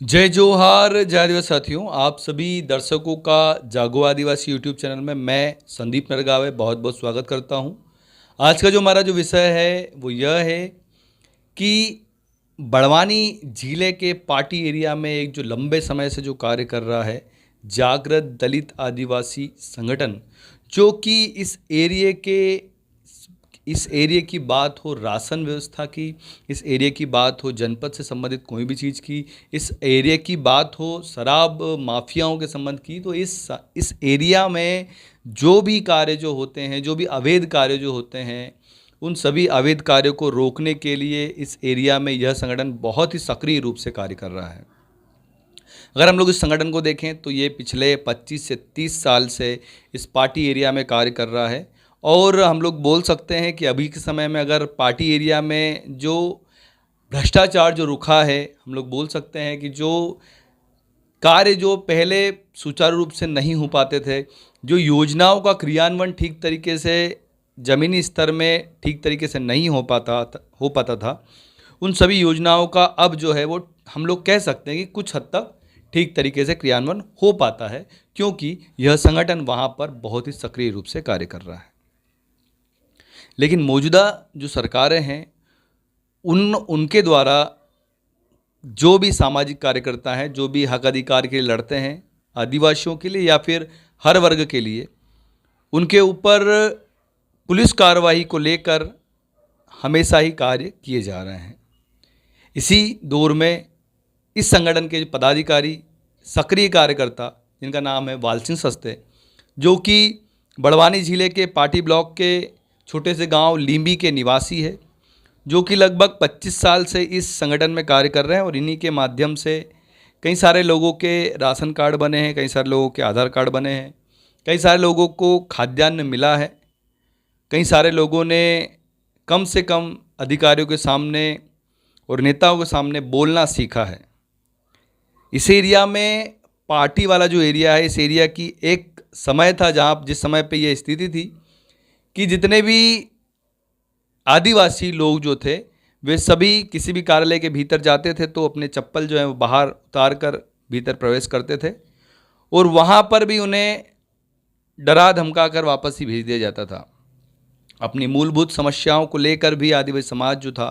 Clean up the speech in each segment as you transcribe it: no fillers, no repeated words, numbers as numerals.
जय जोहार जय आदिवासी साथियों, आप सभी दर्शकों का जागो आदिवासी यूट्यूब चैनल में मैं संदीप नरगावे बहुत बहुत स्वागत करता हूं। आज का जो हमारा जो विषय है वो यह है कि बड़वानी जिले के पाटी एरिया में एक जो लंबे समय से जो कार्य कर रहा है जागृत दलित आदिवासी संगठन, जो कि इस एरिया की बात हो राशन व्यवस्था की, इस एरिया की बात हो जनपद से संबंधित कोई भी चीज़ की, इस एरिया की बात हो शराब माफियाओं के संबंध की, तो इस एरिया में जो भी कार्य जो होते हैं, जो भी अवैध कार्य जो होते हैं, उन सभी अवैध कार्यों को रोकने के लिए इस एरिया में यह संगठन बहुत ही सक्रिय रूप से कार्य कर रहा है। अगर हम लोग इस संगठन को देखें तो ये पिछले 25 से 30 साल से इस पार्टी एरिया में कार्य कर रहा है। और हम लोग बोल सकते हैं कि अभी के समय में अगर पार्टी एरिया में जो भ्रष्टाचार जो रुका है, हम लोग बोल सकते हैं कि जो कार्य जो पहले सुचारू रूप से नहीं हो पाते थे, जो योजनाओं का क्रियान्वयन ठीक तरीके से ज़मीनी स्तर में ठीक तरीके से नहीं हो पाता था, उन सभी योजनाओं का अब जो है वो हम लोग कह सकते हैं कि कुछ हद तक ठीक तरीके से क्रियान्वयन हो पाता है, क्योंकि यह संगठन वहाँ पर बहुत ही सक्रिय रूप से कार्य कर रहा है। लेकिन मौजूदा जो सरकारें हैं उनके द्वारा जो भी सामाजिक कार्यकर्ता हैं, जो भी हक अधिकार के लिए लड़ते हैं, आदिवासियों के लिए या फिर हर वर्ग के लिए, उनके ऊपर पुलिस कार्रवाई को लेकर हमेशा ही कार्य किए जा रहे हैं। इसी दौर में इस संगठन के पदाधिकारी, सक्रिय कार्यकर्ता, जिनका नाम है वाल सिंह सस्ते, जो कि बड़वानी जिले के पाटी ब्लॉक के छोटे से गांव लींबी के निवासी है, जो कि लगभग 25 साल से इस संगठन में कार्य कर रहे हैं। और इन्हीं के माध्यम से कई सारे लोगों के राशन कार्ड बने हैं, कई सारे लोगों के आधार कार्ड बने हैं, कई सारे लोगों को खाद्यान्न मिला है, कई सारे लोगों ने कम से कम अधिकारियों के सामने और नेताओं के सामने बोलना सीखा है। इस एरिया में पार्टी वाला जो एरिया है, इस एरिया की एक समय था जिस समय पे ये स्थिति थी कि जितने भी आदिवासी लोग जो थे वे सभी किसी भी कार्यालय के भीतर जाते थे तो अपने चप्पल जो है वो बाहर उतार कर भीतर प्रवेश करते थे, और वहाँ पर भी उन्हें डरा धमका कर वापस ही भेज दिया जाता था। अपनी मूलभूत समस्याओं को लेकर भी आदिवासी समाज जो था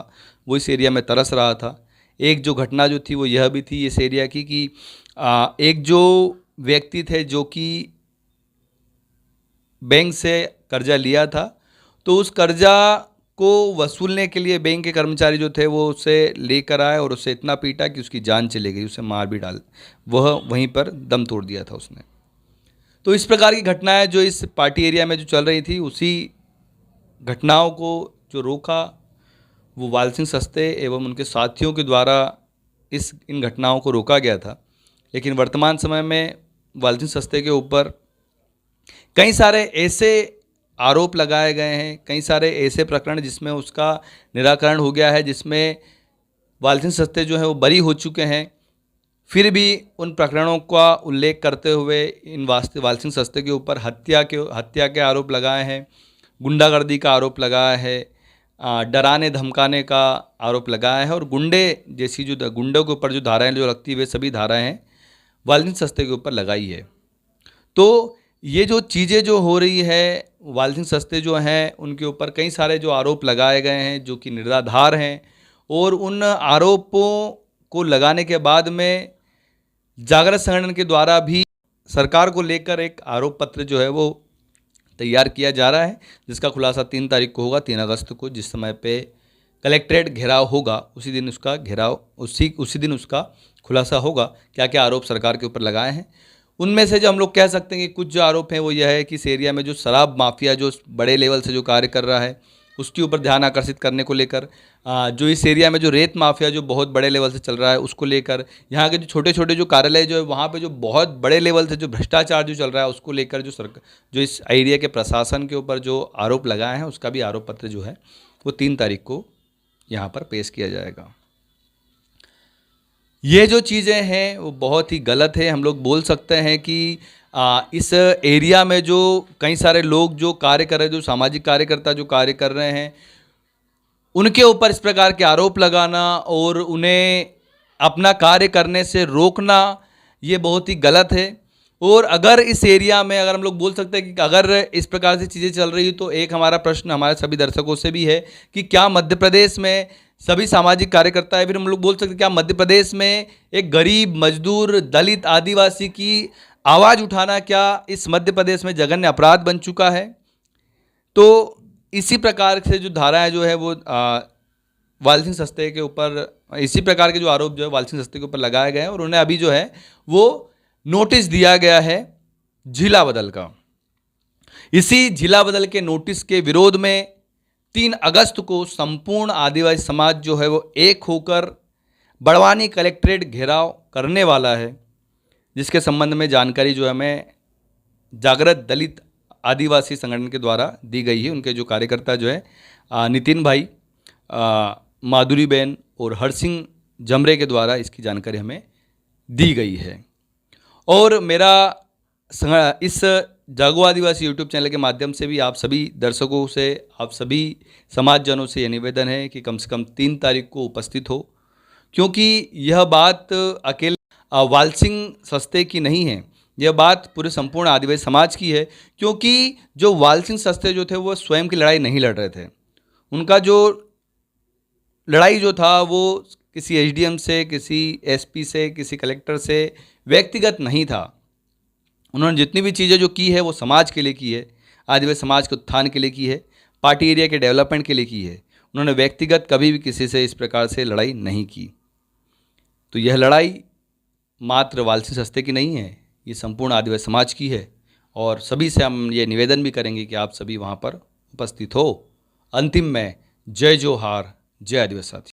वो इस एरिया में तरस रहा था। एक जो घटना जो थी वो यह भी थी इस एरिया की कि एक जो व्यक्ति थे जो कि बैंक से कर्जा लिया था, तो उस कर्जा को वसूलने के लिए बैंक के कर्मचारी जो थे वो उसे लेकर आए और उसे इतना पीटा कि उसकी जान चली गई, उसे मार भी वह वहीं पर दम तोड़ दिया था उसने। तो इस प्रकार की घटनाएं जो इस पार्टी एरिया में जो चल रही थी, उसी घटनाओं को जो रोका वो वाल सिंह सस्ते एवं उनके साथियों के द्वारा इन घटनाओं को रोका गया था। लेकिन वर्तमान समय में वाल सिंह सस्ते के ऊपर कई सारे ऐसे आरोप लगाए गए हैं, कई सारे ऐसे प्रकरण जिसमें उसका निराकरण हो गया है, जिसमें वाल सिंह सस्ते जो है वो बरी हो चुके हैं। फिर भी उन प्रकरणों का उल्लेख करते हुए वाल सिंह सस्ते के ऊपर हत्या के आरोप लगाए हैं, गुंडागर्दी का आरोप लगाया है, डराने धमकाने का आरोप लगाया है, और गुंडे जैसी जो गुंडों के ऊपर जो धाराएं जो लगती है वे सभी धाराएं हैं वाल सिंह सस्ते के ऊपर लगाई है। तो ये जो चीज़ें जो हो रही है, वाल सिंह सस्ते जो हैं उनके ऊपर कई सारे जो आरोप लगाए गए हैं जो कि निराधार हैं, और उन आरोपों को लगाने के बाद में जागृत संगठन के द्वारा भी सरकार को लेकर एक आरोप पत्र जो है वो तैयार किया जा रहा है, जिसका खुलासा 3 तारीख को होगा, 3 अगस्त को, जिस समय पे कलेक्ट्रेट घेराव होगा उसी दिन उसका खुलासा होगा क्या क्या आरोप सरकार के ऊपर लगाए हैं। उनमें से जो हम लोग कह सकते हैं कि कुछ जो आरोप हैं वो यह है कि इस एरिया में जो शराब माफिया जो बड़े लेवल से जो कार्य कर रहा है उसके ऊपर ध्यान आकर्षित करने को लेकर, जो इस एरिया में जो रेत माफिया जो बहुत बड़े लेवल से चल रहा है उसको लेकर, यहाँ के जो छोटे छोटे जो कार्यालय जो है वहाँ पे जो बहुत बड़े लेवल से जो भ्रष्टाचार जो चल रहा है उसको लेकर जो इस एरिया के प्रशासन के ऊपर जो आरोप लगाए हैं उसका भी आरोप पत्र जो है वो 3 तारीख को यहाँ पर पेश किया जाएगा। ये जो चीज़ें हैं वो बहुत ही गलत है। हम लोग बोल सकते हैं कि इस एरिया में जो कई सारे लोग जो कार्य कर रहे हैं, जो सामाजिक कार्यकर्ता जो कार्य कर रहे हैं, उनके ऊपर इस प्रकार के आरोप लगाना और उन्हें अपना कार्य करने से रोकना ये बहुत ही गलत है। और अगर इस एरिया में अगर हम लोग बोल सकते हैं कि अगर इस प्रकार से चीज़ें चल रही तो एक हमारा प्रश्न हमारे सभी दर्शकों से भी है कि क्या मध्य प्रदेश में सभी सामाजिक कार्यकर्ता है, फिर हम लोग बोल सकते हैं क्या मध्य प्रदेश में एक गरीब मजदूर दलित आदिवासी की आवाज़ उठाना क्या इस मध्य प्रदेश में जघन्य अपराध बन चुका है। तो इसी प्रकार से जो धाराएं जो है वो वाल सिंह सस्ते के ऊपर, इसी प्रकार के जो आरोप जो है वाल सिंह सस्ते के ऊपर लगाए गए हैं और उन्हें अभी जो है वो नोटिस दिया गया है जिला बदल का। इसी जिला बदल के नोटिस के विरोध में 3 अगस्त को संपूर्ण आदिवासी समाज जो है वो एक होकर बड़वानी कलेक्ट्रेट घेराव करने वाला है, जिसके संबंध में जानकारी जो है हमें जागृत दलित आदिवासी संगठन के द्वारा दी गई है। उनके जो कार्यकर्ता जो है नितिन भाई, माधुरी बहन और हरसिंह जमरे के द्वारा इसकी जानकारी हमें दी गई है। और मेरा इस जागो आदिवासी यूट्यूब चैनल के माध्यम से भी आप सभी दर्शकों से, आप सभी समाजजनों से यह निवेदन है कि कम से कम 3 तारीख को उपस्थित हो, क्योंकि यह बात अकेले वाल सिंह सस्ते की नहीं है, यह बात पूरे संपूर्ण आदिवासी समाज की है। क्योंकि जो वाल सिंह सस्ते जो थे वो स्वयं की लड़ाई नहीं लड़ रहे थे, उनका जो लड़ाई जो था वो किसी एसडीएम से, किसी एसपी से, किसी कलेक्टर से व्यक्तिगत नहीं था। उन्होंने जितनी भी चीज़ें जो की है वो समाज के लिए की है, आदिवासी समाज के उत्थान के लिए की है, पार्टी एरिया के डेवलपमेंट के लिए की है। उन्होंने व्यक्तिगत कभी भी किसी से इस प्रकार से लड़ाई नहीं की। तो यह लड़ाई मात्र वाल सिंह सस्ते की नहीं है, ये संपूर्ण आदिवासी समाज की है। और सभी से हम ये निवेदन भी करेंगे कि आप सभी वहाँ पर उपस्थित हो। अंतिम में जय जोहार, जय आदिवासी साथी।